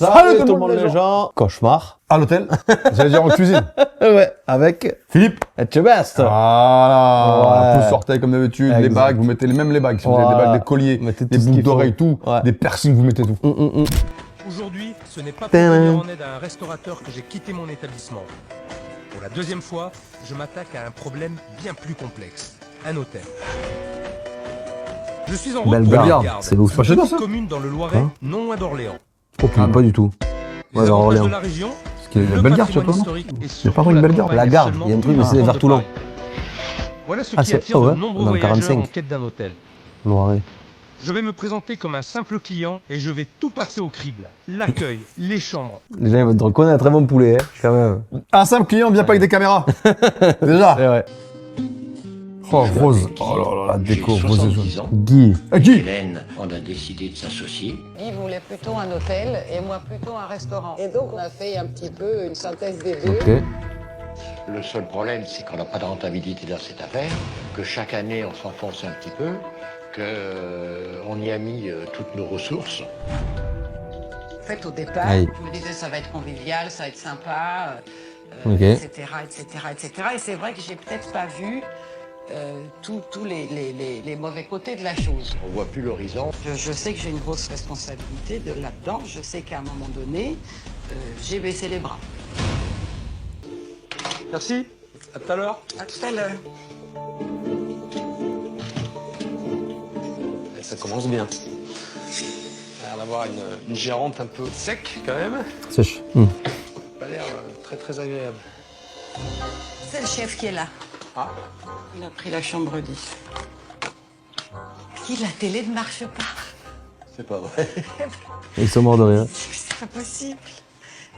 Salut tout le monde les gens. Cauchemar. À l'hôtel. J'allais dire en cuisine. Ouais, avec Philippe. Etchebest. Voilà. Ouais. Tous sortez comme d'habitude. Les Exact. bagues, vous mettez même les bagues. Si vous avez des bagues, des colliers, Mettez tout des ce boucles qu'il faut. d'oreilles, tout. Ouais. Des piercings, vous mettez tout. Aujourd'hui, ce n'est pas pour venir en aide à un restaurateur que j'ai quitté mon établissement. Pour la deuxième fois, je m'attaque à un problème bien plus complexe. Un hôtel. Je suis en route pour Bellegarde, Bellegarde, c'est ouf. une Chez toi, petite ça commune dans le Loiret, Hein non loin d'Orléans. Pas du tout. Les Ouais, vers avantages Orléans. de la région, Parce qu'il y a le une belle gare, tu patrimoine vois, non? historique et Il y a surtout pas une belle gare. campagne La gare, seulement il y a un truc, mais tout c'est autour vers de Toulon. Paris. Voilà ce Ah, qui c'est- attire oh ouais, de nombreux dans le voyageurs 45. en quête d'un hôtel. Loiret. Je vais me présenter comme un simple client et je vais tout passer au crible. L'accueil, les chambres. Les gens ils vont te reconnaître, très bon poulet, hein, quand même. Un simple client vient pas avec des caméras. Déjà. C'est vrai. Oh, Rose. Oh là là, la déco, J'ai Rose et 70 jaune. ans. Guy. Qui? Hélène, on a décidé de s'associer. Guy voulait plutôt un hôtel et moi plutôt un restaurant. Et donc on a fait un petit peu une synthèse des deux. Ok. Le seul problème, c'est qu'on n'a pas de rentabilité dans cette affaire, que chaque année on s'enfonce un petit peu, qu'on y a mis toutes nos ressources. En fait, au départ, Aïe. je me disais ça va être convivial, ça va être sympa, Ok. etc., etc., etc. Et c'est vrai que j'ai peut-être pas vu tous les mauvais côtés de la chose. On voit plus l'horizon. Je sais que j'ai une grosse responsabilité là-dedans. Je sais qu'à un moment donné, j'ai baissé les bras. Merci, à tout à l'heure. À tout à l'heure. Ça commence bien. Il a l'air d'avoir une gérante un peu sec quand même. Sèche. Pas l'air très très agréable. C'est le chef qui est là. Ah. Il a pris la chambre 10. La télé ne marche pas. C'est pas vrai. Ils sont morts de rire. C'est pas possible.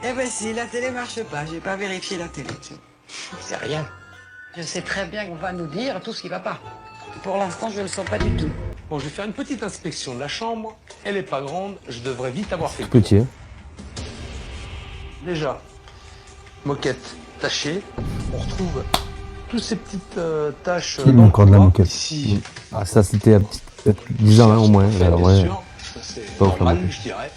Eh ben si, la télé marche pas. J'ai pas vérifié la télé. C'est rien. Je sais très bien qu'on va nous dire tout ce qui va pas. Pour l'instant, je le sens pas du tout. Bon, je vais faire une petite inspection de la chambre. Elle est pas grande, je devrais vite avoir fait le tour. Petit, hein. Déjà, moquette tachée. On retrouve toutes ces petites taches. Il dans le encore de la couloir. moquette. Ici, Ah, ça c'était peut-être 10 ans, hein, au moins. bien Alors, ouais. sûr. Ça, c'est Pas ouf, la normal, moquette. je dirais.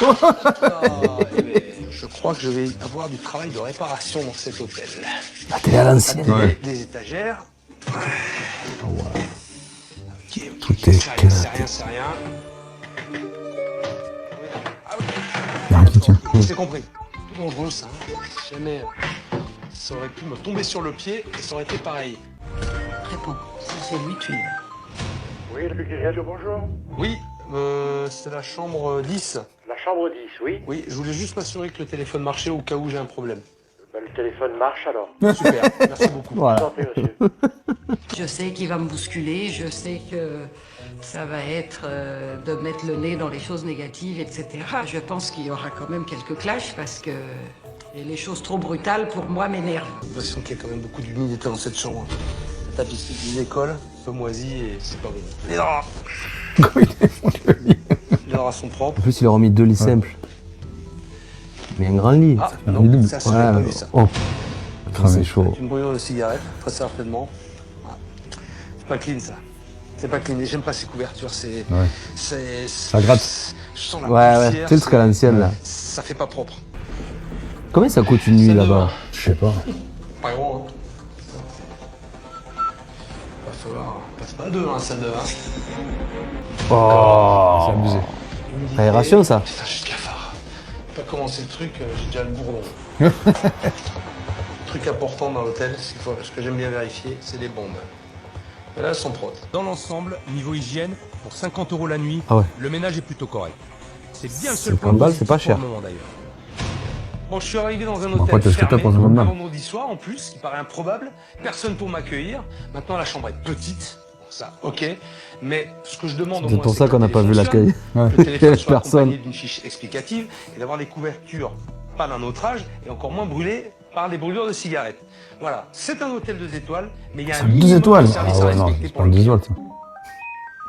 Ah, eh ben, je crois que je vais avoir du travail de réparation dans cet hôtel. La télé à l'ancienne. Ouais. Des étagères. Ok, ok, Tout ok, est c'est rien, c'est rien, c'est rien. Ah oui. Il y a un truc, tiens. C'est compris. Tout dangereux ça. Hein. Si jamais ça aurait pu me tomber sur le pied et ça aurait été pareil. Réponds. Ça, c'est lui, tu es. Oui, le Guérillage, bonjour. Oui, c'est la chambre 10. La chambre 10, oui. Oui, je voulais juste m'assurer que le téléphone marchait au cas où j'ai un problème. Ben, le téléphone marche alors. Super, merci beaucoup. Voilà. Santé, monsieur. Je sais qu'il va me bousculer. Je sais que ça va être de mettre le nez dans les choses négatives, etc. Je pense qu'il y aura quand même quelques clashs parce que les choses trop brutales, pour moi, m'énervent. J'ai l'impression qu'il y a quand même beaucoup d'humidité dans cette chambre. La tapisserie d'une école, un peu moisie et c'est pas bon. Les draps Les draps sont En propres. plus, ils leur ont mis 2 lits simples. Mais un grand lit. Ah, fait non, double. ça, c'est pas vu ça. Oh. C'est chaud. Une brûlure de cigarette, très certainement. Ah. C'est pas clean ça. C'est pas clean. Et j'aime pas ces couvertures. C'est. Ouais. C'est. Ça gratte. Je sens la Ouais, ouais. poussière, Tu sais le truc à l'ancienne, là. Ça fait pas propre. Combien ça coûte une nuit Ça là-bas? devant. Je sais pas. Pas gros, hein. Va falloir. Passe pas à deux, hein, ça deux. Hein. Oh. C'est abusé. Aération, ça. Putain, je suis cafard. J'ai pas commencé le truc, j'ai déjà le bourdon. Truc important dans l'hôtel, ce que j'aime bien vérifier, c'est les bombes. Mais là, elles sont propres. Dans l'ensemble, niveau hygiène, pour 50 € la nuit, Ah ouais. le ménage est plutôt correct. C'est bien le seul 50 point balles, positif c'est pas pour cher. le moment d'ailleurs. Bon, je suis arrivé dans un Bon, après, hôtel t'as ce que t'as fermé, pour un un moment. vendredi soir en plus, ce qui paraît improbable. Personne pour m'accueillir. Maintenant, la chambre est petite. Bon, ça, ok. Mais ce que je demande au C'est moins, pour ça que qu'on le n'a pas vu télé l'accueil. fonctionne, que le téléphone soit Personne. accompagné d'une fiche explicative et d'avoir des couvertures pas d'un autre âge et encore moins brûlées par des brûlures de cigarettes. Voilà, c'est un hôtel 2 étoiles, mais il y a un C'est 2 minimum étoiles. de Ah service à ouais, non, respecter c'est pour pas le 2 client. étoiles, ça.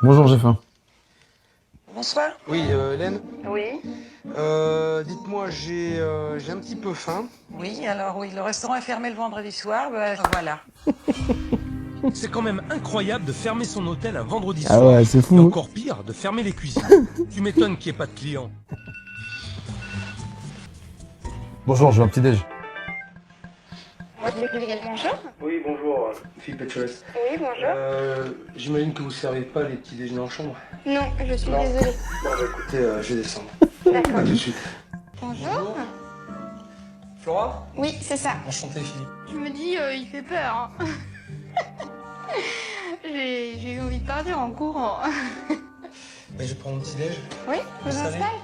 Bonjour, j'ai faim. Bonsoir. Oui, Hélène, Oui. dites-moi, j'ai un petit peu faim. Oui, alors oui, le restaurant est fermé le vendredi soir. Ben, voilà. C'est quand même incroyable de fermer son hôtel un vendredi Ah soir. ouais, c'est Et fou. encore pire, de fermer les cuisines. Tu m'étonnes qu'il n'y ait pas de clients. Bonjour, je veux un petit déj. Bonjour. Oui, bonjour, Philippe Etcheles. Oui, bonjour. J'imagine que vous servez pas les petits déjeuners en chambre. Non, je suis Non. désolée. Bon, bah écoutez, je vais descendre. D'accord. À tout de suite. Bonjour. Flora? Oui, c'est ça. Enchanté, Philippe. Je me dis, il fait peur. Hein. J'ai eu envie de partir en courant. Bah, je vais prendre mon petit déj. Oui, vous Installez. installez?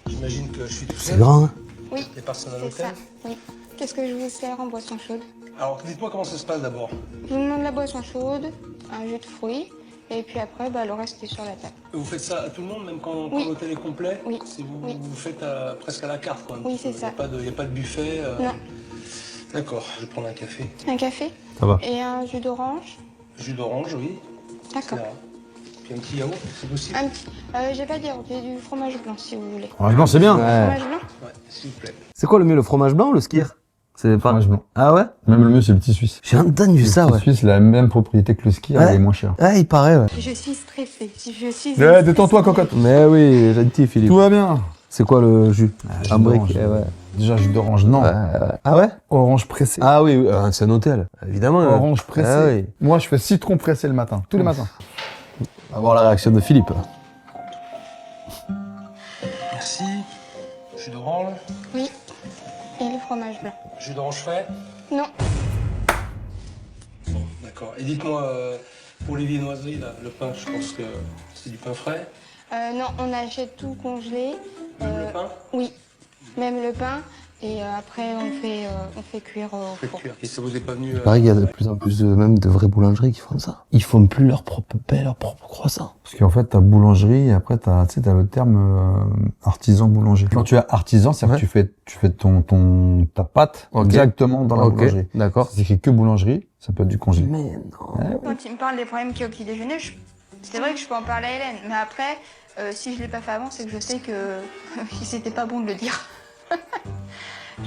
J'imagine que je suis tout C'est seul. grand, hein? Oui, Il y a personne à c'est l'hôtel. ça. Oui. Qu'est-ce que je vous sers en boisson chaude? Alors, dites-moi comment ça se passe d'abord. Je vous demande la boisson chaude, un jus de fruits, et puis après, le reste est sur la table. Vous faites ça à tout le monde, même quand Oui. l'hôtel est complet? Oui. Si vous, Oui. vous faites presque à la carte, quoi. un Oui, petit peu. c'est ça. Il n'y a pas de buffet. Non. D'accord, je vais prendre un café. Un café? Ça va. Et un jus d'orange? Jus d'orange, oui. D'accord. Là. Puis un petit yaourt, c'est possible? Un petit. J'ai pas de yaourt, j'ai du fromage blanc si vous voulez. Fromage blanc, c'est bien. Ouais. Fromage blanc? Ouais, s'il vous plaît. C'est quoi le mieux, le fromage blanc ou le skyr? C'est pas... Fromage blanc. Ah ouais? Même le mieux, c'est le petit suisse. J'ai entendu ça, Le ouais. petit suisse, il a la même propriété que le ski, Ouais. il est moins cher. Ah, il paraît, ouais. Je suis stressée. Je suis. Ouais, détends-toi, cocotte. Mais oui, gentil, Philippe. Tout va bien. C'est quoi le jus? jus Un brick, d'orange. ouais. Déjà, jus d'orange, non. Ah ouais? Orange pressé. Ah oui, oui, c'est un hôtel, évidemment. Orange pressé. Ah oui. Moi, je fais citron pressé le matin, tous les matins. On va voir la réaction de Philippe. Merci. Jus d'orange. Oui. Et le fromage blanc? Jus d'orange frais. Non. Bon, d'accord. Et dites-moi, pour les viennoiseries, là, le pain, je pense que c'est du pain frais. Non, on achète tout congelé. Le pain? Oui. Même le pain. Et après, on fait cuire au Faites four. cuire. Et ça vous est pas venu Il paraît qu'il y a de plus en plus même de vraies boulangeries qui font ça. Ils font plus leur propre pain, leur propre croissant. Parce qu'en fait, t'as boulangerie et après, t'as le terme artisan boulanger. Quand tu es artisan, c'est-à-dire Ouais. que tu fais ta pâte Ok. directement dans la Ok, boulangerie. d'accord. C'est écrit que boulangerie, ça peut être du congelé. Mais non. Quand il me parle des problèmes qu'il y a au petit déjeuner, c'est vrai que je peux en parler à Hélène. Mais après, si je l'ai pas fait avant, c'est que je sais que c'était pas bon de le dire.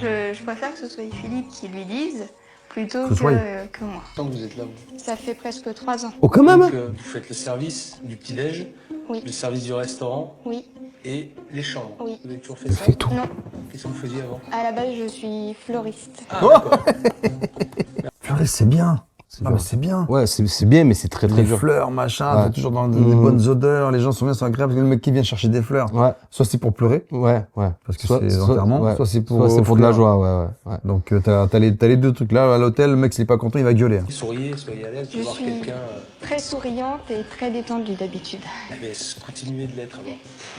Je préfère que ce soit Philippe qui lui dise plutôt que moi. Tant que vous êtes là, vous. Ça fait presque 3 ans. Oh, quand même, Donc, hein. vous faites le service du petit-déj, Oui. le service du restaurant Oui. et les chambres. Oui. Vous avez toujours fait Il ça? fait tout. Non. Qu'est-ce que vous faisiez avant? À la base, je suis fleuriste. Ah, d'accord. Purée, c'est bien. C'est Ah, dur. mais c'est bien. Ouais, c'est bien, mais c'est très très Les dur. fleurs, machin, Ouais. t'es toujours dans des Mhm. bonnes odeurs, les gens sont bien, sont agréables. Le mec qui vient chercher des fleurs, Ouais, soit c'est pour pleurer, ouais, ouais. parce que c'est enterrement, ouais. soit c'est pour de la offrir. joie, ouais, ouais. Donc t'as les deux trucs là. À l'hôtel, le mec s'il est pas content, il va gueuler. Souriez, soyez à l'aise, Je voir suis- quelqu'un. Très souriante et très détendue d'habitude. Mais continuez de l'être avant.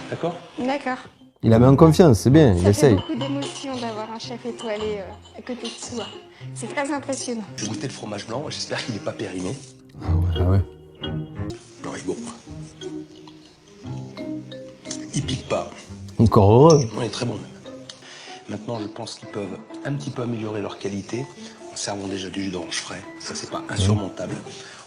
D'accord? D'accord. Il la met en confiance, c'est bien, il Ça fait essaye. beaucoup d'émotion d'avoir un chef étoilé à côté de soi. C'est très impressionnant. Je vais goûter le fromage blanc, j'espère qu'il n'est pas périmé. Ah ouais. Non, il est bon. Il pique pas. Encore heureux. On est très bon même. Maintenant, je pense qu'ils peuvent un petit peu améliorer leur qualité en servant déjà du jus d'orange frais. Ça, c'est pas insurmontable.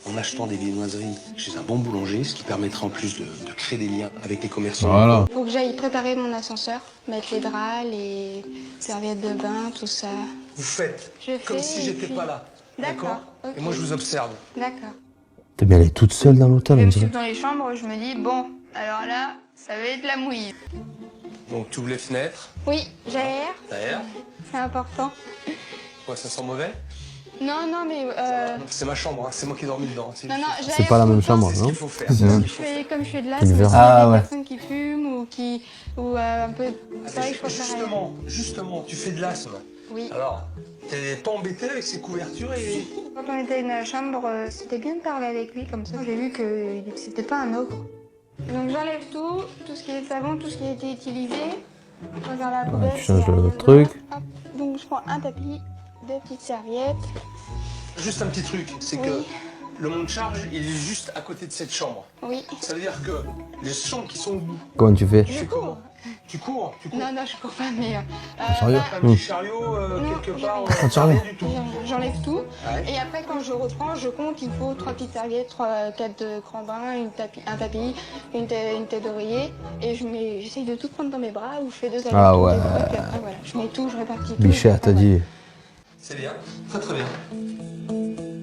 En achetant des viennoiseries chez un bon boulanger, ce qui permettra en plus de créer des liens avec les commerçants. Voilà. Faut que j'aille préparer mon ascenseur, mettre les draps, les serviettes de bain, tout ça. Vous faites Je comme fais, si et j'étais puis- pas là. D'accord, ok. Et moi, je vous observe. D'accord. T'es bien, elle est toute seule dans l'hôtel, Je on me dirait. suis dans les chambres, je me dis, bon, alors là, ça va être la mouise. Donc, tu ouvres les fenêtres, Oui, j'aère, derrière. c'est important. Quoi, ça sent mauvais? Non, non, mais C'est ma chambre, hein. C'est moi qui ai dormi dedans. non, non, j'aère C'est pas la même tout le temps. chambre, C'est ce non? qu'il faut faire. C'est C'est ce vrai. qu'il Je faut fais faire. comme je fais de l'asthme, Quel s'il y verre. a Ah, des ouais. personnes qui fument ou un peu... C'est vrai que je préfère ailleurs. Justement, tu fais de l'asthme. Oui. Alors, t'es pas embêté avec ces couvertures et... Quand on était dans la chambre, c'était bien de parler avec lui, comme ça j'ai vu que c'était pas un ogre. Donc j'enlève tout ce qui est savon, tout ce qui a été utilisé. Je regarde la poubelle. tu changes s'il y a le rien truc. dedans. Hop. Donc je prends un tapis, 2 petites serviettes. Juste un petit truc, c'est Oui. que le monte-charge, il est juste à côté de cette chambre. Oui. Ça veut dire que les chambres qui sont au bout, Comment tu fais? tu fais comment? Tu cours? Tu cours? Non, non, je cours pas, mais... Chariot. Un petit chariot, quelque part, Un chariot. rien du tout. J'enlève tout. Ouais. Et après, quand je reprends, je compte, il faut 3 petites serviettes, 4 grands bains, un tapis, une tête d'oreiller. Et j'essaye de tout prendre dans mes bras ou je fais 2 allers-retours. Ah ouais. des fois, puis après, voilà, je mets tout, je répartis tout. Bichette, t'as dit. C'est bien, très très bien.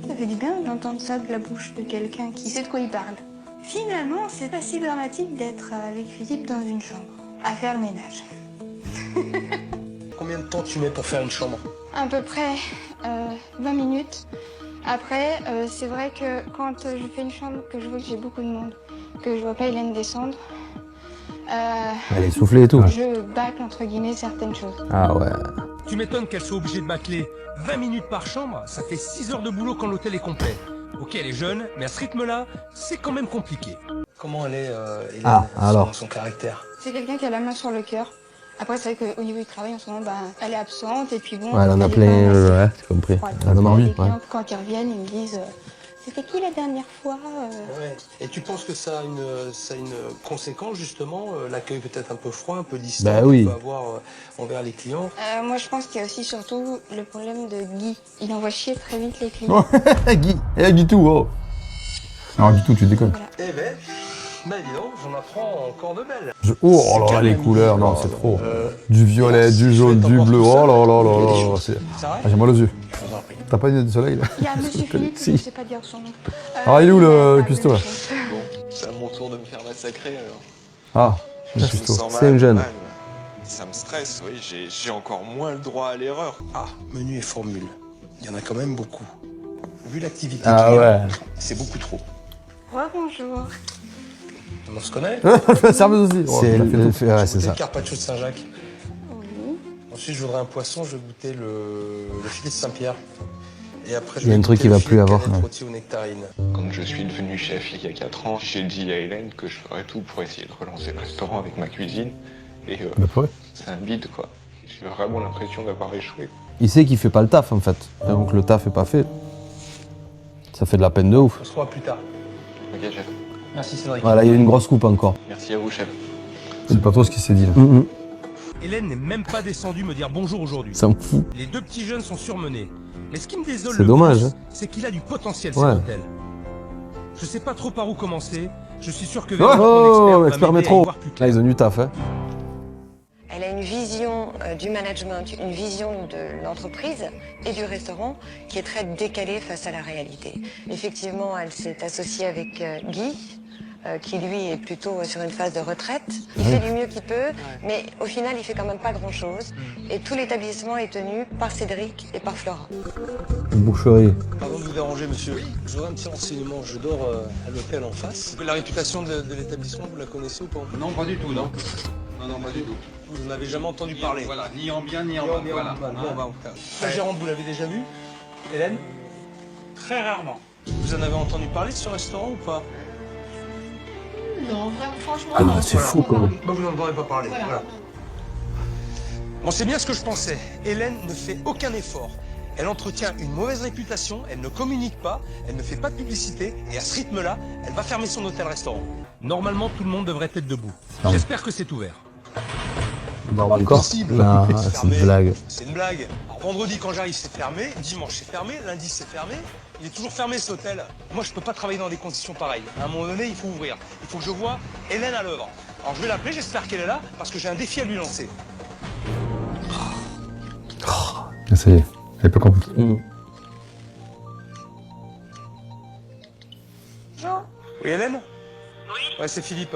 Ça fait du bien d'entendre ça de la bouche de quelqu'un qui sait de quoi il parle. Finalement, c'est pas si dramatique d'être avec Philippe dans une chambre, à faire le ménage. Combien Combien de temps tu mets pour faire une chambre? À peu près 20 minutes. Après, c'est vrai que quand je fais une chambre, que je vois que j'ai beaucoup de monde, que je vois pas Hélène descendre, Elle est soufflée et tout. je bâcle entre guillemets certaines choses. Ah ouais. Tu m'étonnes qu'elle soit obligée de bâcler 20 minutes par chambre, ça fait 6 heures de boulot quand l'hôtel est complet. Ok, elle est jeune, mais à ce rythme-là, c'est quand même compliqué. Comment elle est, Hélène, Ah, alors. son caractère? C'est quelqu'un qui a la main sur le cœur. Après, c'est vrai qu'au niveau du travail, en ce moment, elle est absente et puis bon. Ouais, elle en a est plein, pas assez ouais, j'ai compris. froide. Elle en a envie, Les ouais. clients, quand ils reviennent, ils me disent c'était qui la dernière fois Ouais. Et tu penses que ça a une conséquence, justement, l'accueil peut-être un peu froid, un peu distant Bah qu'il oui. peut avoir envers les clients? Moi, je pense qu'il y a aussi surtout le problème de Guy. Il envoie chier très vite les clients. Guy, eh Guy tout, oh. Alors Guy tout, tu déconnes. Voilà. Eh ben, dis donc, j'en apprends encore de belles. Oh là là, les couleurs, non, c'est trop. Du violet, du jaune, du bleu, oh là là là là là, c'est... C'est vrai? Ah, j'ai mal aux yeux. Je vous en prie. T'as pas une idée de soleil là? Il y a Monsieur Philippe, Si. je ne sais pas dire son nom. Ah, il est où, le a cuistot, là même chose. C'est à mon tour de me faire massacrer alors. Ah, Je me Cuistot. sens C'est une jeune. mal. Ça me stresse, oui, j'ai encore moins le droit à l'erreur. Ah, menu et formule. Il y en a quand même beaucoup. Vu l'activité Ah qu'il y a, ouais. c'est beaucoup trop. Rebonjour. On se connaît? La serveuse aussi. Oh, C'est t'as fait tout. ouais, c'est Goûter ça. le carpaccio de Saint-Jacques. Oui. Ensuite, je voudrais un poisson, je vais goûter le filet de Saint-Pierre. Et après, je Il y a vais un truc goûter qu'il le va filet plus de avoir. canette rôtie aux nectarines. Quand je suis devenu chef il y a 4 ans, j'ai dit à Hélène que je ferais tout pour essayer de relancer le restaurant avec ma cuisine. Et Bah, ouais. c'est un bide quoi. J'ai vraiment l'impression d'avoir échoué. Il sait qu'il fait pas le taf en fait. Donc le taf est pas fait. Ça fait de la peine de ouf. On se revoit plus tard. Ok chef. Merci Cédric. Voilà, il y a une grosse coupe encore. Merci à vous chef. C'est pas trop ce qui s'est dit là. Hélène n'est même pas descendue me dire bonjour aujourd'hui. Ça me fout. Les deux petits jeunes sont surmenés. Mais ce qui me désole C'est le dommage, plus, hein. c'est qu'il a du potentiel Ouais. cet hôtel. Je sais pas trop par où commencer. Je suis sûr que Oh, Véronique, mon expert expert, va m'aider à y métro. voir plus Là, clair. ils ont du taf, hein. Elle a une vision du management, une vision de l'entreprise et du restaurant qui est très décalée face à la réalité. Effectivement, elle s'est associée avec Guy, qui lui est plutôt sur une phase de retraite. Il fait du mieux qu'il peut, mais au final, il fait quand même pas grand-chose. Et tout l'établissement est tenu par Cédric et par Flora. Une boucherie. Pardon de vous déranger, monsieur. Je voudrais un petit renseignement. Je dors à l'hôtel en face. La réputation de l'établissement, vous la connaissez ou pas? Non, pas du tout, non. Non, pas du tout. Vous n'en avez jamais entendu parler? Voilà, ni en bien ni en Bon, mal. Voilà. La gérante, vous l'avez déjà vue? Hélène? Très rarement. Vous en avez entendu parler de ce restaurant ou pas? Non, vraiment, franchement, Ah, non. c'est fou quand même. Bah, vous n'en entendez pas parler. Voilà. Bon, c'est bien ce que je pensais. Hélène ne fait aucun effort. Elle entretient une mauvaise réputation, elle ne communique pas, elle ne fait pas de publicité, et à ce rythme-là, elle va fermer son hôtel-restaurant. Normalement, tout le monde devrait être debout. J'espère que c'est ouvert. Encore. Possible. Non, C'est c'est fermé. une blague. C'est une blague. Alors, vendredi, quand j'arrive, c'est fermé. Dimanche, c'est fermé. Lundi, c'est fermé. Il est toujours fermé, cet hôtel. Moi, je peux pas travailler dans des conditions pareilles. À un moment donné, il faut ouvrir. Il faut que je voie Hélène à l'œuvre. Alors, je vais l'appeler, j'espère qu'elle est là, parce que j'ai un défi à lui lancer. Ça y est, elle est pas compliquée. Bonjour. Oui, Hélène? Oui. Ouais, c'est Philippe.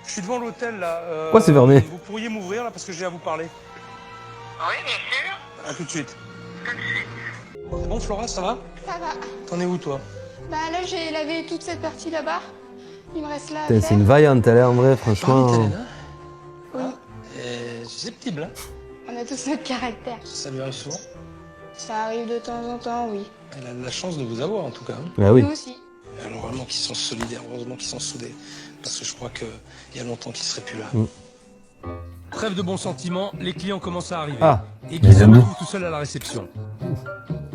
Je suis devant l'hôtel, là. Pourquoi c'est fermé? Vous pourriez m'ouvrir, là, parce que j'ai à vous parler. Oui, bien sûr. À tout de suite. C'est bon, Flora, ça va? Ça va. T'en es où, toi? Bah là, j'ai lavé toute cette partie là-bas. Il me reste là à Putain, faire. c'est une vaillante, elle est en vrai, franchement. Parle, Hélène, hein? Oui. Et susceptible, hein? On a tous notre caractère. Ça lui arrive souvent? Ça arrive de temps en temps, oui. Elle a de la chance de vous avoir, en tout cas. Hein? Ah oui. Nous aussi. Alors, heureusement qu'ils sont solidaires, heureusement qu'ils sont soudés. Parce que je crois qu'il y a longtemps qu'ils seraient plus là. Trêve de bons sentiments, les clients commencent à arriver. Ah, Et Guy les se amis. retrouve tout seul à la réception.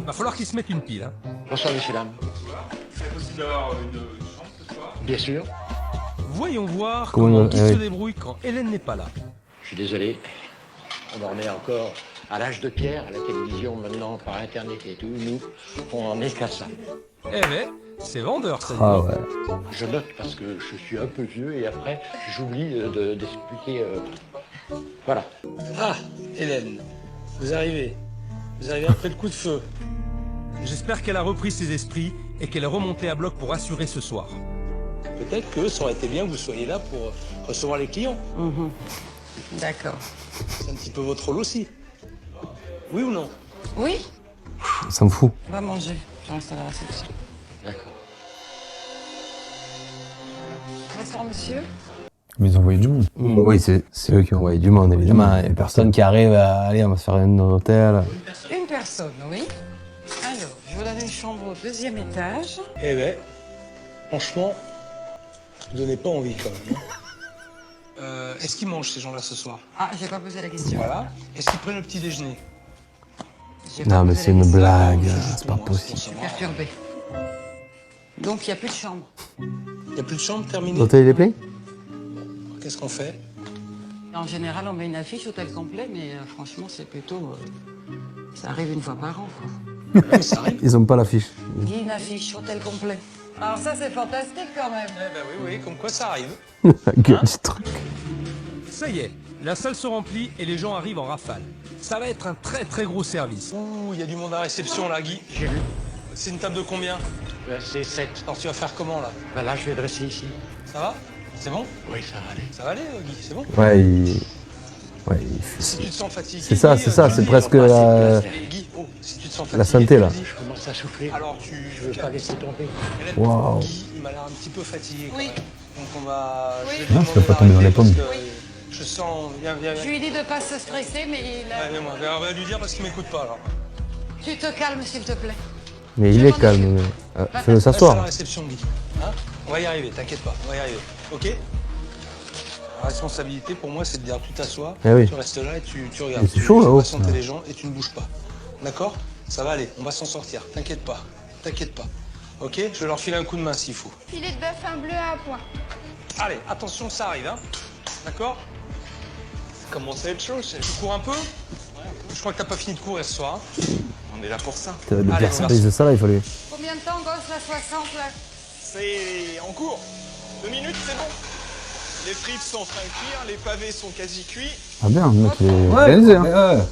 Va falloir qu'il se mette une pile. Hein. Bonsoir, messieurs, dames. C'est possible d'avoir une chambre ce soir? Bien sûr. Voyons voir Comment comment il- Guy ah se oui. débrouille quand Hélène n'est pas là. Je suis désolé. On en est encore à l'âge de pierre, à la télévision, maintenant, par Internet et tout. Nous, on en est qu'à ça. Eh mais, c'est vendeur, ça. Ah ouais. Je note parce que je suis un peu vieux et après, j'oublie d'expliquer. Voilà. Ah, Hélène, vous arrivez. Vous arrivez après le coup de feu. J'espère qu'elle a repris ses esprits et qu'elle est remontée à bloc pour assurer ce soir. Peut-être que ça aurait été bien que vous soyez là pour recevoir les clients. D'accord. C'est un petit peu votre rôle aussi. Oui ou non? Oui, Ça me fout. va manger. Je reste à la réception. D'accord. Bonsoir, monsieur. Mais ils ont envoyé du monde. Oui, c'est eux qui ont envoyé du monde, évidemment. Il y a personne qui arrive à aller, on va se faire un hôtel. Une personne, oui. Alors, je vous donne une chambre au 2e étage. Eh ben, franchement, vous donnez pas envie quand même. Est-ce qu'ils mangent ces gens-là ce soir? Ah, j'ai pas posé la question. Voilà. Est-ce qu'ils prennent le petit déjeuner? J'ai pas Non, mais posé c'est la une question. blague, Juste c'est pour pas moi, possible. Je suis perturbée. Donc, il n'y a plus de chambre. Il n'y a plus de chambre terminée? L'hôtel, il est plein? Qu'est-ce qu'on fait? En général, on met une affiche hôtel complet, mais franchement, c'est plutôt... ça arrive une fois par an, quoi. Ouais, ça arrive. Ils ont pas l'affiche. Dis une affiche hôtel complet. Alors ça, c'est fantastique quand même. Eh ben oui, comme quoi ça arrive. La gueule du truc. Ça y est, la salle se remplit et les gens arrivent en rafale. Ça va être un très très gros service. Ouh, il y a du monde à la réception là, Guy. J'ai vu. C'est une table de combien? C'est 7. Alors tu vas faire comment là? Ben là, je vais dresser ici. Ça va? C'est bon? Oui, ça va aller. Ça va aller, Guy, c'est bon? Ouais, Si tu te sens fatigué. C'est ça, Guy, c'est ça, tu c'est le dis, presque on passe la- cette place. Guy, oh, si tu te sens fatigué. la santé, là. tu le dis. Je commence à souffler. Alors Je veux pas laisser tomber. Hélène, Waouh. Guy, il m'a l'air un petit peu fatigué quand Oui. même. Donc on va... Oui. Je vais lui Non, demander c'est pas tomber dans les d'arrêter pommes. parce que Je sens... Viens. Je lui ai dit de pas se stresser, mais il a... Ouais, viens-moi. On va lui dire parce qu'il m'écoute pas alors. Tu te calmes, s'il te plaît. Mais il est calme. Fais-le Reste à la s'asseoir. réception, Guy. Hein, on va y arriver, t'inquiète pas, on va y arriver. Ok? La responsabilité pour moi, c'est de dire tu t'assois, Eh oui. tu restes là et tu regardes. Mais c'est chaud, là-haut. Tu vas patienter les gens et tu ne bouges pas. D'accord? Ça va aller, on va s'en sortir. T'inquiète pas. Ok? Je vais leur filer un coup de main s'il faut. Filet de bœuf, un bleu à un point. Allez, attention, ça arrive, hein? D'accord? Ça commence à être chaud, chef. Tu cours un peu? Je crois que t'as pas fini de courir ce soir. Hein? On est là pour ça. Le Allez, personnage de ça, là, il fallait. Combien de temps, gosse, la 60, là? C'est en cours. 2 minutes, c'est bon. Les frites sont en train de cuire, les pavés sont quasi cuits. Ah bien, le mec, il est organisé, hein.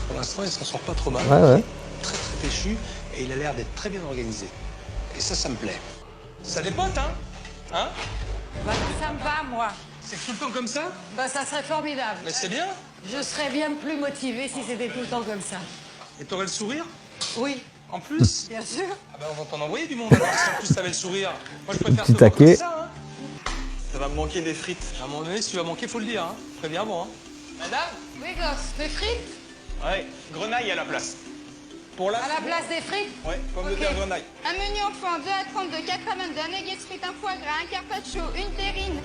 Pour l'instant, il s'en sort pas trop mal. Ouais. Très péchu et il a l'air d'être très bien organisé. Et ça me plaît. Ça dépote, hein? Hein? Bah, ça me va, moi. C'est tout le temps comme ça? Bah, ça serait formidable. Mais c'est bien. Je serais bien plus motivée si c'était tout le temps comme ça. Et t'aurais le sourire? Oui, En plus? bien sûr. Ah ben on va t'en envoyer du monde alors si en plus t'avais le sourire. Moi je préfère Petit te voir taquet. comme ça, hein. Ça va me manquer des frites. À un moment donné, si tu vas manquer, faut le dire, hein. Préviens bon, hein. Madame? Oui, gosse, des frites? Ouais, grenaille à la place. Pour la... À la place des frites? Ouais, pomme de Ok. terre grenaille. Un menu enfant, 2 à 32, 4 à 22, un nugget frites, un foie gras, un carpaccio, une terrine,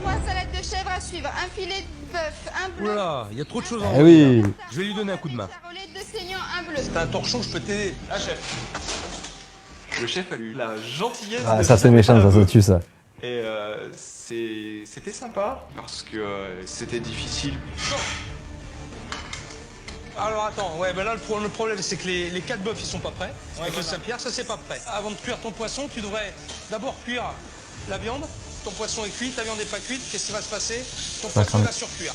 3 salades de chèvre à suivre, un filet de bœuf, un bleu. Oula, il y a trop de choses en Eh oui. Je vais lui donner un coup de main. Charolette de saignant, un bleu. T'as un torchon, je peux t'aider. Ah, chef. Le chef a eu la gentillesse Ah, de ça, c'est venir méchant, faire ça un se tue, ça. Et c'était sympa parce que c'était difficile. Alors attends, ouais, ben là le problème c'est que les 4 bœufs ils sont pas prêts. Avec le Saint-Pierre, ça c'est pas prêt. Avant de cuire ton poisson, tu devrais d'abord cuire la viande. Ton poisson est cuit, ta viande n'est pas cuite. Qu'est-ce qui va se passer? Ton poisson va surcuire.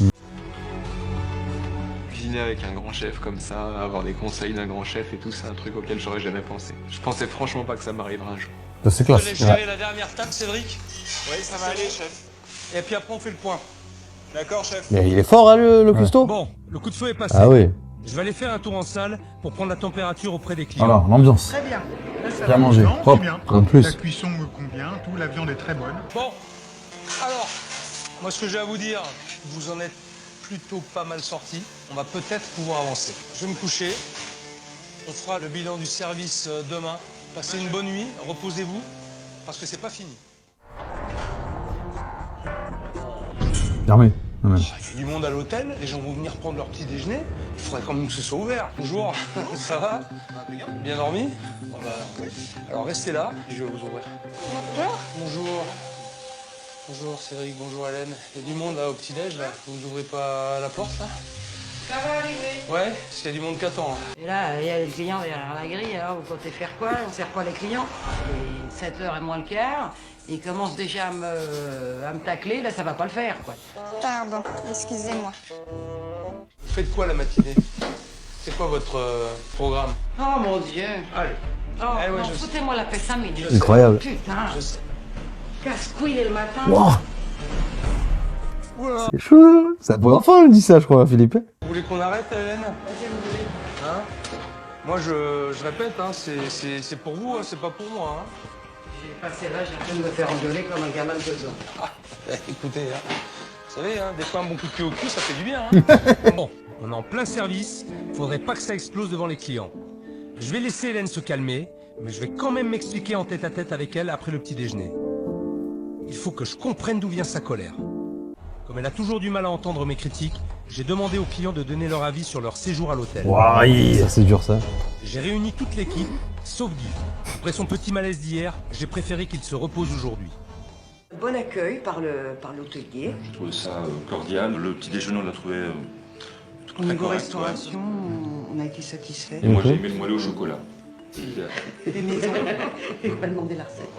Cuisiner avec un grand chef comme ça, avoir des conseils d'un grand chef et tout, c'est un truc auquel j'aurais jamais pensé. Je pensais franchement pas que ça m'arriverait un jour. C'est Je classe. vais gérer la dernière table, Cédric. Oui, ça va aller, chef. Et puis après on fait le point. D'accord, chef. Mais il est fort, hein, le cuistot. Bon, le coup de feu est passé. Ah oui. Je vais aller faire un tour en salle pour prendre la température auprès des clients. Alors, l'ambiance. Très bien. Là, ça Bien va mangé, bien, propre, c'est bien. en plus. La cuisson me convient, tout, la viande est très bonne. Bon, alors, moi ce que j'ai à vous dire, vous en êtes plutôt pas mal sortis. On va peut-être pouvoir avancer. Je vais me coucher. On fera le bilan du service demain. Passez une bonne nuit, reposez-vous, parce que c'est pas fini. Fermé. Non, mais- Il y a du monde à l'hôtel, les gens vont venir prendre leur petit déjeuner. Il faudrait quand même que ce soit ouvert. Bonjour, ça va? Bien dormi? Bon, bah, alors restez là, je vais vous ouvrir. Bonjour. Bonjour Cédric, bonjour Hélène. Il y a du monde là au petit-déj là. Vous ouvrez pas la porte là? Ça va arriver. Ouais, parce qu'il y a du monde qui attend. Hein. Et là, il y a les clients derrière la grille, alors vous comptez faire quoi? On sert quoi les clients? Et 7h et moins le quart, ils commencent déjà à me tacler, là ça va pas le faire quoi. Pardon, excusez-moi. Vous faites quoi la matinée? C'est quoi votre programme? Oh mon Dieu. Allez. Oh, Eh ouais, non, je sais. foutez-moi la paix 5 minutes. Incroyable. Putain, Je sais. casse-couille le matin. Wow. C'est chaud. C'est pour enfant, il dit ça, je crois, Philippe. Vous voulez voulez qu'on arrête, Hélène? Hein? Moi, je répète, hein, c'est pour vous, hein, c'est pas pour moi. Hein. J'ai passé l'âge de me faire engueuler comme un gamin de 2 ans. Ah, écoutez, hein, vous savez, hein, des fois un bon coup de pied au cul, ça fait du bien. Hein. Bon, on est en plein service, faudrait pas que ça explose devant les clients. Je vais laisser Hélène se calmer, mais je vais quand même m'expliquer en tête-à-tête avec elle après le petit déjeuner. Il faut que je comprenne d'où vient sa colère. Comme elle a toujours du mal à entendre mes critiques, j'ai demandé aux clients de donner leur avis sur leur séjour à l'hôtel. Ça c'est dur ça. J'ai réuni toute l'équipe, sauf Guy. Après son petit malaise d'hier, j'ai préféré qu'il se repose aujourd'hui. Bon accueil par l'hôtelier. Je trouvais ça cordial. Le petit déjeuner, on l'a trouvé Au très niveau correct. restauration, on a été satisfaits. Et moi, j'ai aimé le moelleux au chocolat. Des maisons. Il va demander la recette.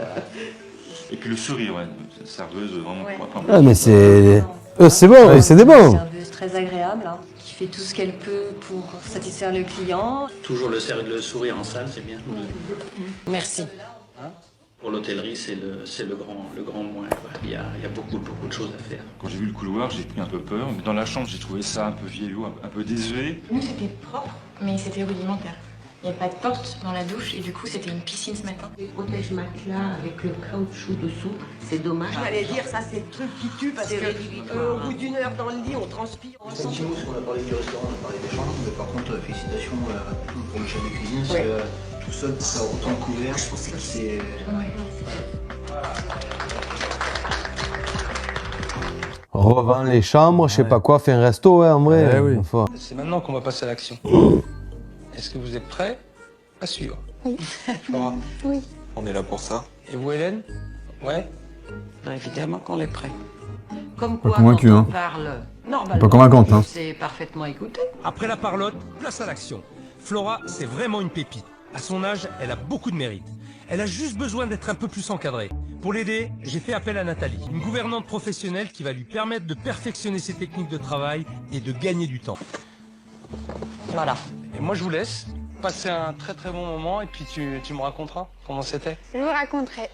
Et puis le sourire, ouais. Cette serveuse, vraiment. Ouais. Ah mais c'est... c'est bon, c'est des bons. Serveuse très agréable, hein, qui fait tout ce qu'elle peut pour satisfaire le client. Toujours le sourire en salle, c'est bien. Merci. Pour l'hôtellerie, c'est le grand moins. Quoi. Il y a beaucoup de choses à faire. Quand j'ai vu le couloir, j'ai pris un peu peur. Mais dans la chambre, j'ai trouvé ça un peu vieillot, un peu désuet. Nous, c'était propre, mais c'était rudimentaire. Il n'y avait pas de porte dans la douche et du coup, c'était une piscine ce matin. Les protège matelas avec le caoutchouc dessous, c'est dommage. J'allais dire, ça c'est le truc qui tue parce que au bout d'une heure dans le lit, on transpire. On Un petit mot, parce qu'on a parlé du restaurant, on a parlé des chambres, mais par contre, félicitations pour le chef de cuisine, parce que tout seul, ça a autant couvert, je pense que c'est... Revends les chambres, je sais pas quoi, fais un resto, ouais, en vrai. oui. Enfin, C'est maintenant qu'on va passer à l'action. Est-ce que vous êtes prêts? Pas sûr. Oui. Flora, Oui. On est là pour ça. et vous, Hélène? Ouais. Évidemment qu'on est prêt. Comme Pas quoi, convaincu, quand on hein. parle normalement, Pas convaincante, hein. c'est parfaitement écouté. Après la parlotte, place à l'action. Flora, c'est vraiment une pépite. À son âge, elle a beaucoup de mérite. Elle a juste besoin d'être un peu plus encadrée. Pour l'aider, j'ai fait appel à Nathalie, une gouvernante professionnelle qui va lui permettre de perfectionner ses techniques de travail et de gagner du temps. Voilà. Et moi, je vous laisse passer un très très bon moment et puis tu me raconteras comment c'était. Je vous raconterai.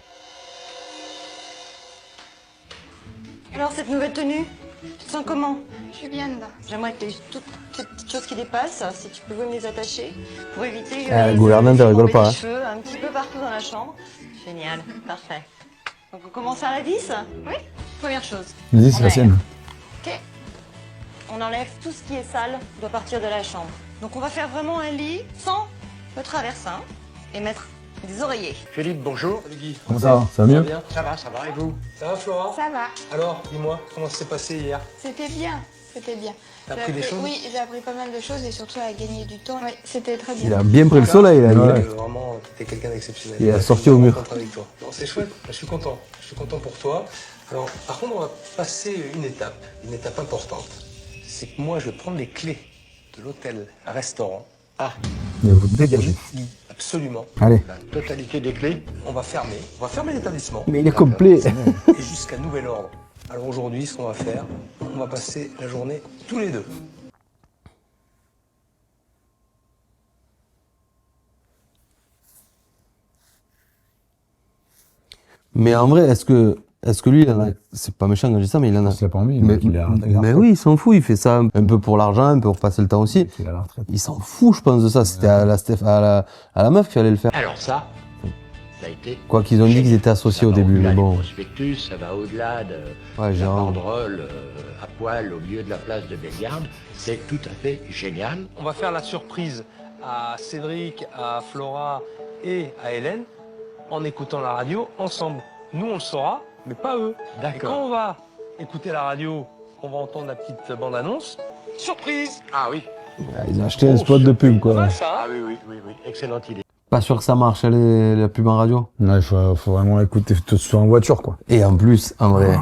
Alors cette nouvelle tenue, tu te sens comment? Je suis bien dedans. J'aimerais que tu aies toutes ces petites choses qui dépassent, si tu pouvais me les attacher, pour éviter que la gouvernante, elle rigole pas, hein. les cheveux un petit peu partout dans la chambre. Génial, parfait. Donc on commence à la 10? Oui. Première chose. Vas-y, c'est la sienne. Ok. On enlève tout ce qui est sale, doit partir de la chambre. Donc on va faire vraiment un lit sans le traversin et mettre des oreillers. Philippe, bonjour. Salut Guy. Comment ça va? Ça va mieux? bien? Ça va, et vous? Ça va Flora? Ça va. Alors, dis-moi, comment ça s'est passé hier? C'était bien. C'était bien. T'as J'ai appris des choses? Oui, j'ai appris pas mal de choses et surtout à gagner du temps. Oui, c'était très bien. il a bien pris le soleil, là. Ouais. Vraiment, t'es quelqu'un d'exceptionnel. Il a Ouais, sorti au mur. Je suis content avec toi. Non, c'est chouette, je suis content. Je suis content pour toi. Alors, par contre, on va passer une étape importante. C'est que moi, je vais prendre les clés de l'hôtel-restaurant. Ah, Mais vous dégagez. absolument. Allez. La totalité des clés. On va fermer l'établissement. Mais il est complet. Et jusqu'à nouvel ordre. Alors aujourd'hui, ce qu'on va faire, on va passer la journée tous les deux. Mais en vrai, est-ce que lui, il en a... C'est pas méchant quand je dis ça, mais il en a... Il a pas envie, Mais, il a mais oui, il s'en fout, il fait ça un peu pour l'argent, un peu pour passer le temps aussi. Il a la retraite. Il s'en fout, je pense, de ça. C'était à la meuf qui allait le faire. Alors ça a été... Quoi qu'ils ont dit qu'ils étaient associés au début, mais bon. Prospectus, ça va au-delà de Ouais, la genre... banderole à poil au milieu de la place de Bellegarde. C'est tout à fait génial. On va faire la surprise à Cédric, à Flora et à Hélène en écoutant la radio ensemble. Nous, on le saura, mais pas eux. Et quand on va écouter la radio, on va entendre la petite bande-annonce. Surprise! Ah oui. Ils ont acheté un spot de pub, Pas quoi. mal, ça, hein? Oui. Excellente idée. Pas sûr que ça marche, la pub en radio. Non, il faut vraiment écouter sur en voiture, quoi. Et en plus, en vrai,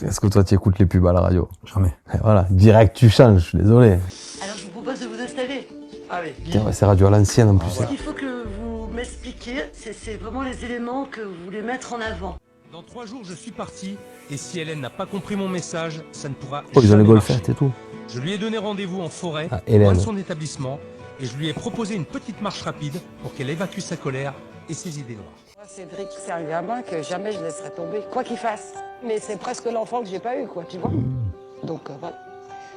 est-ce que toi, tu écoutes les pubs à la radio? Jamais. Et voilà, direct, tu changes, je suis désolé. Alors je vous propose de vous installer. Allez, Guy. Putain, ouais, c'est radio à l'ancienne, en plus. Ce qu'il faut que vous m'expliquiez, c'est vraiment les éléments que vous voulez mettre en avant. Dans 3 jours, je suis parti, et si Hélène n'a pas compris mon message, ça ne pourra Oh, ils ont jamais les marcher. golfettes et tout. Je lui ai donné rendez-vous en forêt, Ah, Hélène. loin de son établissement, et je lui ai proposé une petite marche rapide pour qu'elle évacue sa colère et ses idées noires. Moi, Cédric, c'est un gamin que jamais je laisserai tomber, quoi qu'il fasse. Mais c'est presque l'enfant que j'ai pas eu, quoi, tu vois. Donc voilà.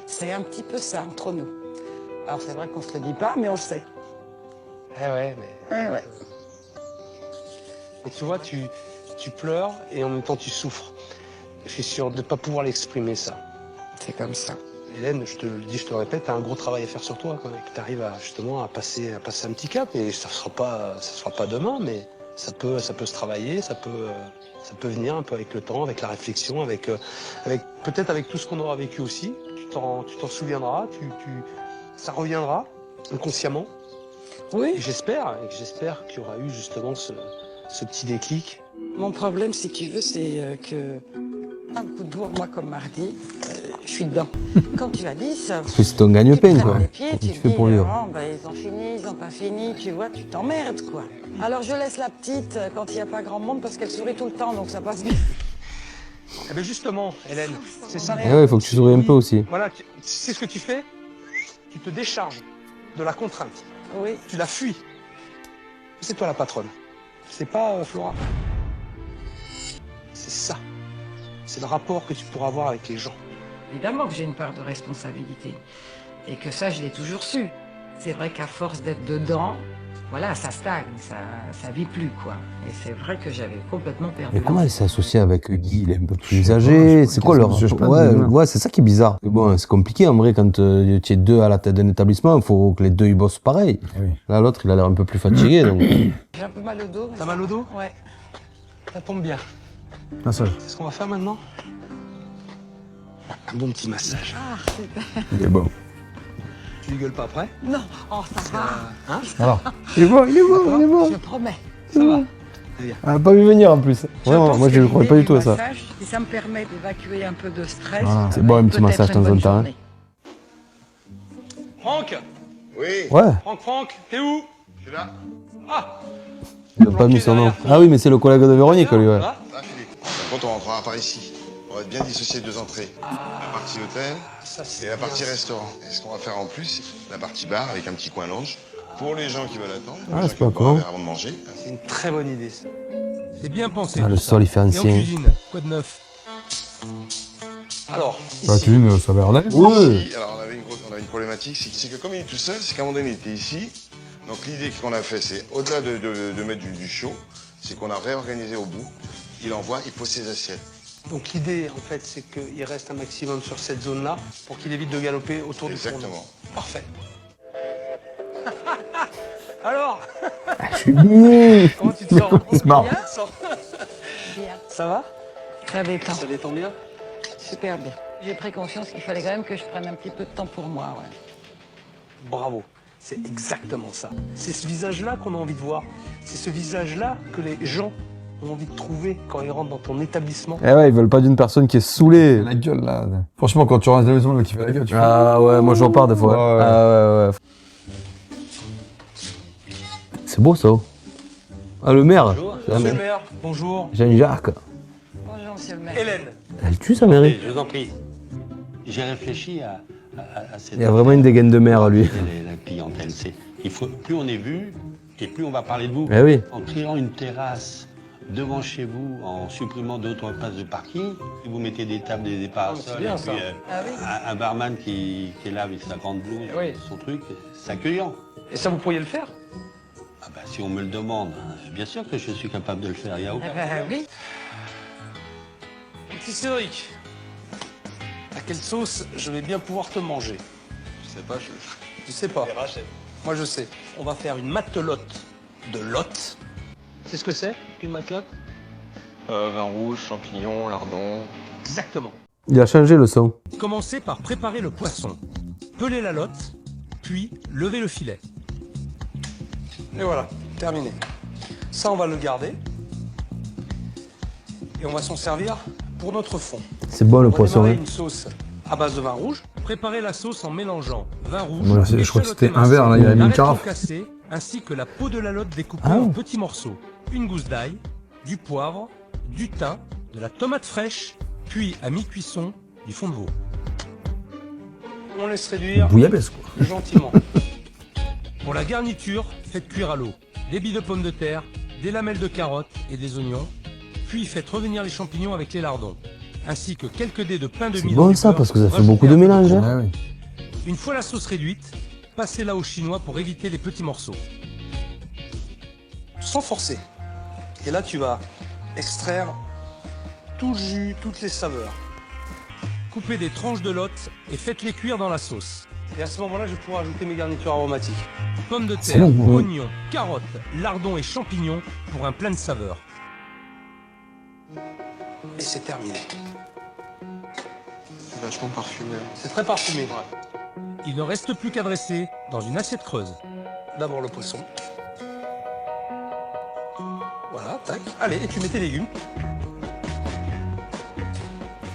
C'est un petit peu ça entre nous. Alors c'est vrai qu'on se le dit pas, mais on le sait. Eh ouais, mais... Ouais, ouais. Et tu vois, tu pleures et en même temps tu souffres. Je suis sûr de ne pas pouvoir l'exprimer, ça. C'est comme ça. Hélène, je te le dis, je te le répète, tu as un gros travail à faire sur toi. Tu arrives justement à passer un petit cap. Et ça sera pas demain, mais ça peut se travailler, ça peut venir un peu avec le temps, avec la réflexion, peut-être avec tout ce qu'on aura vécu aussi. Tu t'en souviendras, ça reviendra inconsciemment. Oui. Et j'espère qu'il y aura eu justement ce petit déclic. Mon problème, si tu veux, c'est que un coup de bourre, moi, comme mardi, je suis dedans. Quand tu as 10, C'est ton gagne-pain, quoi. les pieds, Comment tu tu te fais dis, pour vivre? oh, ils ont fini, ils n'ont pas fini, tu vois, tu t'emmerdes, quoi. Alors je laisse la petite quand il n'y a pas grand monde parce qu'elle sourit tout le temps, donc ça passe bien. Eh bien justement, Hélène, c'est ça. Eh ouais, il faut que tu souris un peu aussi. Voilà, tu sais ce que tu fais? Tu te décharges de la contrainte. Oui. Tu la fuis. C'est toi la patronne. C'est pas Flora. C'est ça. C'est le rapport que tu pourras avoir avec les gens. Évidemment que j'ai une part de responsabilité. Et que ça, je l'ai toujours su. C'est vrai qu'à force d'être dedans, voilà, ça stagne, ça vit plus, quoi. Et c'est vrai que j'avais complètement perdu. Mais comment elle s'est associée avec Guy? Il est un peu plus âgé. C'est quoi leur rapport? Ouais, c'est ça qui est bizarre. Bon, c'est compliqué en vrai quand tu es deux à la tête d'un établissement. Il faut que les deux ils bossent pareil. Là, l'autre, il a l'air un peu plus fatigué. Donc... J'ai un peu mal au dos. T'as mal au dos? Ouais. Ça tombe bien. Massage. C'est ce qu'on va faire maintenant? Un bon petit massage. Ah, super. Il est bon. Tu gueules pas après? Non, oh, ça va. Hein? Alors, il est bon, il est bon, il est bon. Je promets. Ça va. Elle a pas vu venir en plus. Vraiment, moi je ne croyais pas du tout à ça. Massage, et ça me permet d'évacuer un peu de stress. Voilà. C'est bon un petit massage de temps en temps. Hein. Franck? Oui. Ouais. Franck, t'es où? Je suis là. Ah! Il a pas mis son nom. Ah oui, mais c'est le collègue de Véronique, lui, ouais. Ah, Philippe. Quand on rentrera par ici, on va bien dissocier deux entrées. La partie hôtel et la partie restaurant. Et ce qu'on va faire en plus, c'est la partie bar avec un petit coin lounge pour les gens qui veulent attendre. Ah, les gens c'est qui pas vont boire un con. verre avant de manger. C'est une très bonne idée, ça. C'est bien pensé. Ah, le tout ça. sol, il fait Et en ancien. cuisine, quoi de neuf? Alors, La ici. cuisine, ça va l'air d'aller. Ici, alors on avait une problématique, c'est que comme il est tout seul, c'est qu'à un moment donné, il était ici. Donc l'idée qu'on a fait, c'est au-delà de mettre du chaud, c'est qu'on a réorganisé au bout. Il envoie, il pose ses assiettes. Donc l'idée, en fait, c'est qu'il reste un maximum sur cette zone-là pour qu'il évite de galoper autour du fourneau. Exactement. Parfait. Alors, Je suis bien. comment tu te sens? C'est marrant. Bien, ça va? Très détend. Ça détend bien? Super bien. J'ai pris conscience qu'il fallait quand même que je prenne un petit peu de temps pour moi, ouais. Bravo. C'est exactement ça. C'est ce visage-là qu'on a envie de voir. C'est ce visage-là que les gens ont envie de trouver quand ils rentrent dans ton établissement. Eh ouais, ils veulent pas d'une personne qui est saoulée. La gueule, là. Franchement, quand tu rentres à la maison, le mec qui fait la gueule, tu fais... Ah ouais, moi je repars des fois. Ouais, ouais. Ah ouais. C'est beau ça. Ah le maire. Bonjour. Monsieur le maire, bonjour. Jean-Jacques. Bonjour, monsieur le maire. Hélène. Elle tue sa mairie. Je vous en prie. J'ai réfléchi à cette... Il y a vraiment une dégaine de maire lui. La clientèle, plus on est vu, et plus on va parler de vous. Eh oui. En créant une terrasse devant chez vous, en supprimant 2 ou 3 places de parking, et vous mettez des tables, des parasols, c'est bien, et puis ça. Ah oui. un barman qui est là avec sa grande blouse, Oui. son truc, c'est accueillant. Et ça, vous pourriez le faire? Ah bah, si on me le demande, bien sûr que je suis capable de le faire, il n'y a aucun problème. Oui. Petit Cédric, à quelle sauce je vais bien pouvoir te manger? Je sais pas, Tu sais pas. Moi, je sais. On va faire une matelote de lotte. C'est ce que c'est, une matelote? Vin rouge, champignons, lardons. Exactement. Il a changé le son. Commencez par préparer le poisson. Peler la lotte, puis lever le filet. Et voilà, terminé. Ça, on va le garder. Et on va s'en servir pour notre fond. C'est bon le On va poisson. démarrer Hein. une sauce à base de vin rouge. Préparez la sauce en mélangeant vin rouge, Moi, je crois que c'était un verre, là, il a mis une l'arête carafe. concassée, ainsi que la peau de la lotte découpée Ah. en petits morceaux. Une gousse d'ail, du poivre, du thym, de la tomate fraîche, puis à mi-cuisson, du fond de veau. On laisse réduire Bouillabaisse, quoi. gentiment. Pour la garniture, faites cuire à l'eau des billes de pommes de terre, des lamelles de carottes et des oignons, puis faites revenir les champignons avec les lardons. ainsi que quelques dés de pain de mie. C'est bon ça, parce que ça fait beaucoup de mélange. Hein. Une fois la sauce réduite, passez-la au chinois pour éviter les petits morceaux. Sans forcer. Et là, tu vas extraire tout le jus, toutes les saveurs. Coupez des tranches de lotte et faites-les cuire dans la sauce. Et à ce moment-là, je vais pouvoir ajouter mes garnitures aromatiques. Pommes de terre, oignons, carottes, lardons et champignons pour un plein de saveurs. Et c'est terminé. C'est vachement parfumé. C'est très parfumé. Il ne reste plus qu'à dresser dans une assiette creuse. D'abord le poisson. Voilà, tac. Allez, et tu mets tes légumes.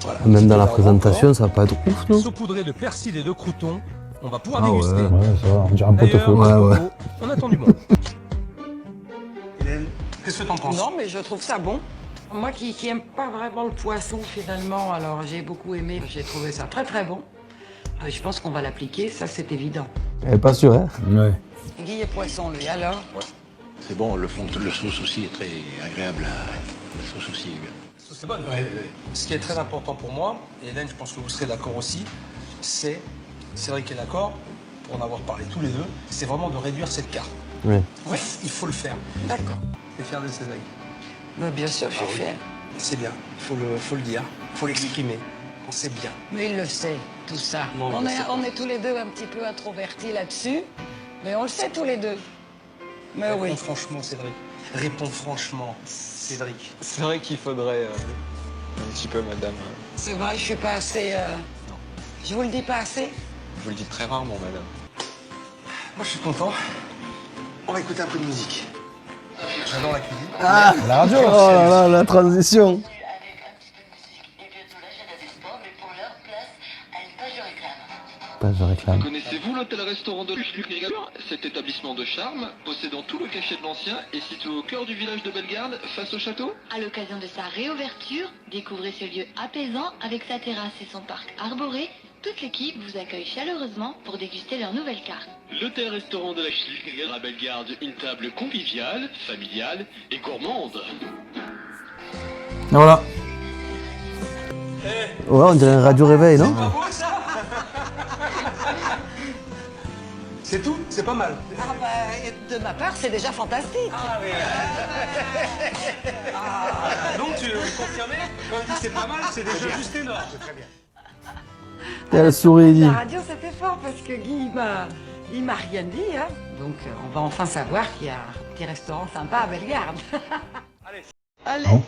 Voilà. Même dans la présentation, ça va pas être ouf, non? Saupoudré de persil et de croûtons, on va pouvoir déguster. Ouais, ça va, on dirait un pot-au-feu. Ouais. On attend du monde. Hélène, qu'est-ce que t'en penses? Non, mais je trouve ça bon. Moi qui aime pas vraiment le poisson finalement, alors j'ai beaucoup aimé, j'ai trouvé ça très très bon. Je pense qu'on va l'appliquer, ça c'est évident. Elle est pas sûre, hein? Ouais. Guy est poisson, lui, alors? Ouais. C'est bon, le sauce aussi est très agréable. La sauce aussi est bien. C'est bon. Ouais. Ce qui est très important pour moi, et Hélène, je pense que vous serez d'accord aussi, c'est vrai qu'elle est d'accord, pour en avoir parlé tous les deux, c'est vraiment de réduire cette carte. Oui. Ouais, il faut le faire. D'accord. Et faire de ses amis. Mais bien sûr, je suis fière. C'est bien, il faut le dire, il faut l'exprimer. On sait bien. Mais il le sait, tout ça. Non, on est tous les deux un petit peu introvertis là-dessus, mais on le sait tous les deux. Mais Réponds oui. franchement, Cédric. Réponds franchement, Cédric. C'est vrai qu'il faudrait un petit peu, madame. C'est vrai, je suis pas assez... Je vous le dis pas assez? Vous le dites très rarement, madame. Moi, je suis content. On va écouter un peu de musique. J'adore la cuisine. Ah, la radio. Oh là là, la transition. Page de réclame. Connaissez-vous l'hôtel-restaurant de Luc-Rigalure? Cet établissement de charme, possédant tout le cachet de l'ancien, est situé au cœur du village de Bellegarde, face au château. À l'occasion de sa réouverture, découvrez ce lieu apaisant avec sa terrasse et son parc arboré. Toute l'équipe vous accueille chaleureusement pour déguster leur nouvelle carte. L'hôtel-restaurant de la Luc-Rigalure à Bellegarde, une table conviviale, familiale et gourmande. Voilà. Ouais, on dirait un radio réveil, non? C'est pas beau, ça? C'est tout? C'est pas mal. Ah bah, de ma part, c'est déjà fantastique. Ah oui. Donc tu confirmais? Quand on dit c'est pas mal, c'est déjà juste énorme. Très bien. Et elle sourit, il dit. La radio, c'était fort parce que Guy, il m'a rien dit. Hein. Donc, on va enfin savoir qu'il y a un petit restaurant sympa à Bellegarde. Allez. Allez. Bon.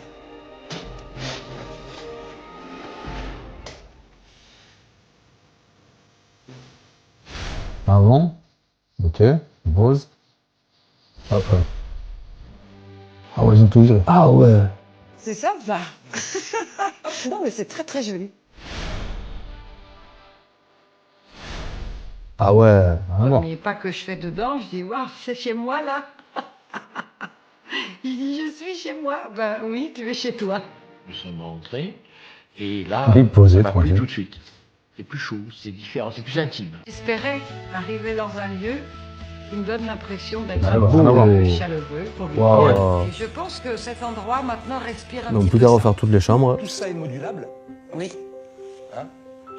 Avant. Ok. Pause. Hop. Ah ouais, ils ont tout viré. Ah ouais. C'est sympa. Non, mais c'est très très joli. Ah ouais. Mais pas que je fais dedans, je dis, waouh, c'est chez moi là. Il dit, je suis chez moi. Ben oui, tu es chez toi. Nous sommes entrés et là, Déposé, ça m'a plu tranquille. tout de suite. C'est plus chaud, c'est différent, c'est plus intime. J'espérais arriver dans un lieu qui me donne l'impression d'être Ah un bah, peu wow. chaleureux, convivial. Wow. Et je pense que cet endroit maintenant respire un Donc petit plus peu qu'à ça. refaire toutes les chambres. Tout ça est modulable. Oui. Hein?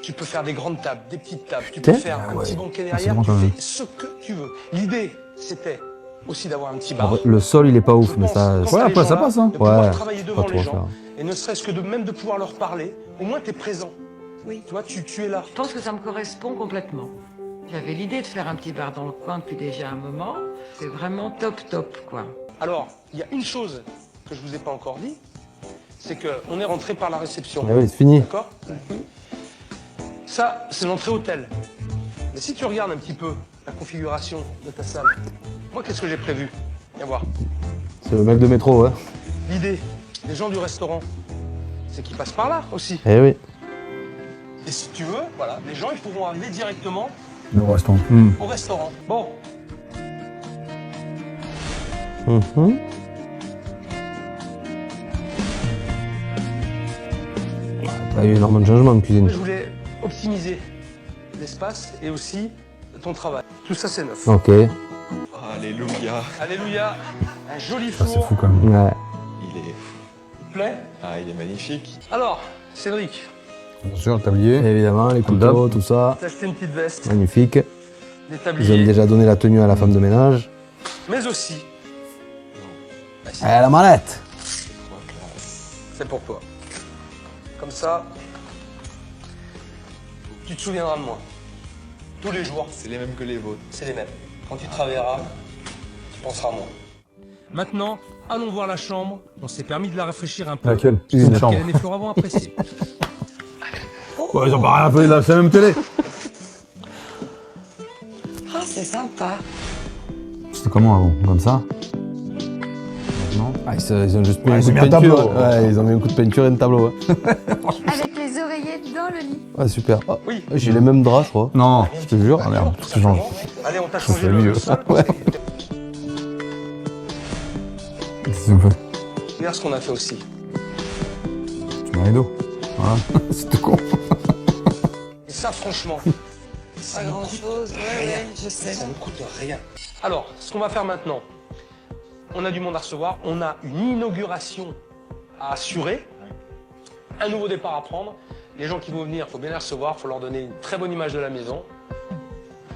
Tu peux faire des grandes tables, des petites tables. Tu Tiens. peux faire un ouais. petit banquet Ah, c'est derrière. bon, Tu quand même. fais ce que tu veux. L'idée, c'était aussi d'avoir un petit bar. Après, le sol, il est pas ouf, Je mais pense, ça. quand Ouais, t'as les après, gens ça là, passe, hein. de pouvoir Ouais, travailler pas devant trop les à gens. faire. Et ne serait-ce que même de pouvoir leur parler, au moins tu es présent. Oui. Tu vois, tu es là. Je pense que ça me correspond complètement. J'avais l'idée de faire un petit bar dans le coin depuis déjà un moment. C'est vraiment top, quoi. Alors, il y a une chose que je vous ai pas encore dit, c'est qu'on est rentré par la réception. Ah oui, c'est fini. D'accord. Ça, c'est l'entrée hôtel. Mais si tu regardes un petit peu la configuration de ta salle, moi, qu'est-ce que j'ai prévu? Viens voir. C'est le mec de métro, ouais. L'idée des gens du restaurant, c'est qu'ils passent par là aussi. Eh oui. Et si tu veux, voilà, les gens, ils pourront arriver directement Le restaurant. au restaurant. Bon, Mhm. Il y a eu énormément de changements en cuisine. je voulais optimiser l'espace et aussi ton travail. Tout ça, c'est neuf. Ok. Alléluia. Alléluia. Un joli Ça, c'est four. fou quand même. Ouais. Il est... Plaît. Ah, il est magnifique. Alors, Cédric, Attention, le tablier. Évidemment, les couteaux, tout ça. t'as acheté une petite veste, Magnifique. des Ils ont tabliers, déjà donné la tenue à la femme de ménage. mais aussi, La mallette. c'est pour toi. Comme ça, tu te souviendras de moi. Tous les jours. C'est les mêmes que les vôtres. C'est les mêmes. Quand tu travailleras, tu penseras à moi. Maintenant, allons voir la chambre. On s'est permis de la rafraîchir un peu. Laquelle? Une chambre. Hélène et Flora vont apprécier. Ouais, ils ont pas rien fait, là, c'est la même télé. Ah, c'est sympa. C'était comment avant? Comme ça? Non. Ah, ils ont juste mis Ouais, un coup ils ont de mis un peinture. tableau. Ouais, ils ont mis un coup de peinture et un tableau. Avec les oreillettes dans le lit. Ouais, super. Oh, Oui. j'ai les mêmes draps, je crois. Non, je te jure. Ah merde, tout se change. Allez, on t'a Ça, changé c'est le mieux. sol. Ouais. Qu'est-ce qu'ils ont fait? Regarde ce qu'on a fait aussi. Tu mets un rideau. Voilà, c'est tout con. Et ça, franchement, Pas grand-chose, ouais, je sais. ça ne coûte rien. Alors, ce qu'on va faire maintenant, on a du monde à recevoir, on a une inauguration à assurer, un nouveau départ à prendre. Les gens qui vont venir, il faut bien les recevoir, il faut leur donner une très bonne image de la maison.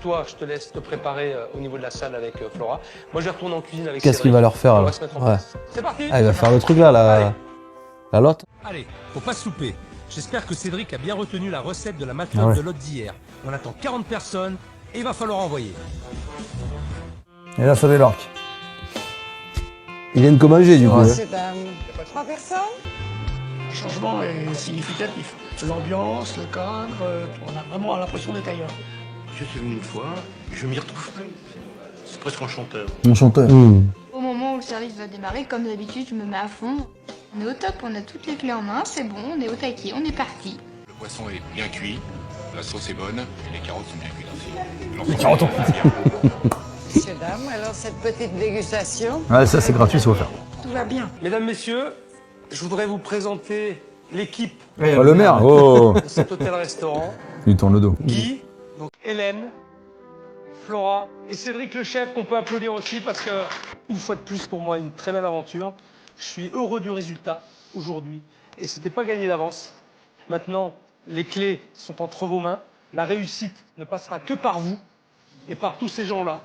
Toi, je te laisse te préparer au niveau de la salle avec Flora. Moi, je vais retourner en cuisine avec Qu'est-ce qu'il Cédric. va leur faire On alors? va se mettre en Ouais. place. C'est parti. Ah, il va faire le truc là, la lotte. Allez, faut pas se louper. J'espère que Cédric a bien retenu la recette de la matelote Ah ouais. de l'hôte d'hier. On attend 40 personnes et il va falloir envoyer. Et là, ça débarque. Il vient de manger du coup. hein. Monsieur, dame. 3 personnes? Le changement est significatif. L'ambiance, le cadre, on a vraiment l'impression d'être ailleurs. Je suis venu une fois, je m'y retrouve plus. C'est presque enchanteur. Mon chanteur. Au moment où le service va démarrer, comme d'habitude, je me mets à fond. On est au top, on a toutes les clés en main, c'est bon, on est au taquet, on est parti. Le poisson est bien cuit, la sauce est bonne, et les carottes sont bien cuites aussi. Les carottes. Messieurs, dames, alors cette petite dégustation. Ouais, ça, c'est gratuit, c'est offert. Tout va bien. Mesdames, messieurs, je voudrais vous présenter l'équipe Le maire. Oh. de cet hôtel-restaurant. Il tourne le dos. Guy, donc Hélène, Flora et Cédric le chef qu'on peut applaudir aussi parce que, une fois de plus pour moi, une très belle aventure. Je suis heureux du résultat aujourd'hui et c'était pas gagné d'avance. Maintenant, les clés sont entre vos mains. La réussite ne passera que par vous et par tous ces gens-là.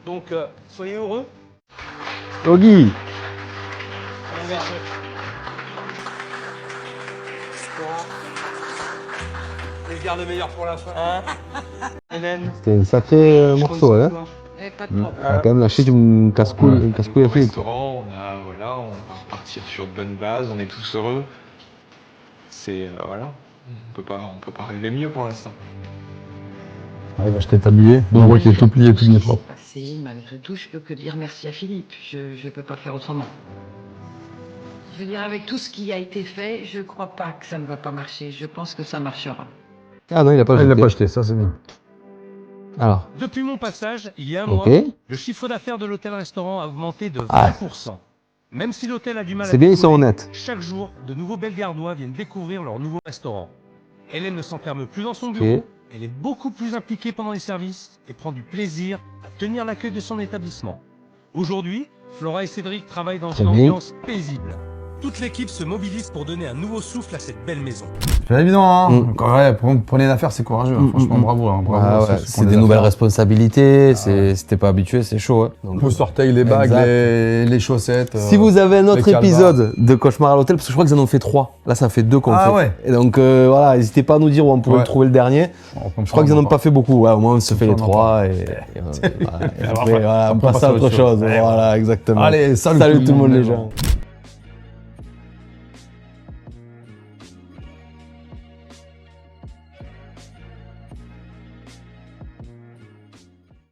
Donc, soyez heureux. Yogi. Et je garde le meilleur pour la fin. Hein Hélène. C'était un sacré morceau, hein. Pas de problème. Elle a quand même lâché une casse-couille à Philippe. Restaurant, voilà, on va repartir sur de bonnes bases, on est tous heureux. C'est voilà, on peut pas rêver mieux pour l'instant. Il va acheter le tablier. On voit qu'il est tout plié, tout n'est propre. Si, malgré tout, je peux que dire merci à Philippe. Je ne peux pas faire autrement. Je veux dire, avec tout ce qui a été fait, je crois pas que ça ne va pas marcher. Je pense que ça marchera. Ah non, il a pas Il jeté. l'a pas acheté, ça c'est bien. Alors, Depuis mon passage, il y a un mois, ok. le chiffre d'affaires de l'hôtel-restaurant a augmenté de 20%. Ah. Même si l'hôtel a du mal à C'est bien, ils sont décoller, honnêtes. chaque jour, de nouveaux Bellegardois viennent découvrir leur nouveau restaurant. Hélène ne s'enferme plus dans son bureau. Ok. Elle est beaucoup plus impliquée pendant les services et prend du plaisir à tenir l'accueil de son établissement. Aujourd'hui, Flora et Cédric travaillent dans Très une bien. ambiance paisible. Toute l'équipe se mobilise pour donner un nouveau souffle à cette belle maison. C'est pas évident, hein. Ouais, prenez l'affaire, c'est courageux. Hein. Franchement, bravo. Hein. Bravo Ah à ouais, ceux qui c'est prennent des les nouvelles affaires. responsabilités, c'était pas habitué, c'est chaud. Hein. Donc, Pousse orteil, les bagues, exact. les chaussettes. Si vous avez un autre les calvas. épisode de Cauchemar à l'hôtel, parce que je crois qu'ils en ont fait 3. Là, ça fait 2 qu'on Ah fait. ouais. Et donc voilà, n'hésitez pas à nous dire où on pourrait Ouais. le trouver le dernier. Je crois qu'ils en ont pas fait beaucoup. Ouais, au moins on se fait les 3 et voilà. Et après, voilà, on passe à autre chose. Voilà, exactement. Allez, salut tout le monde les gens.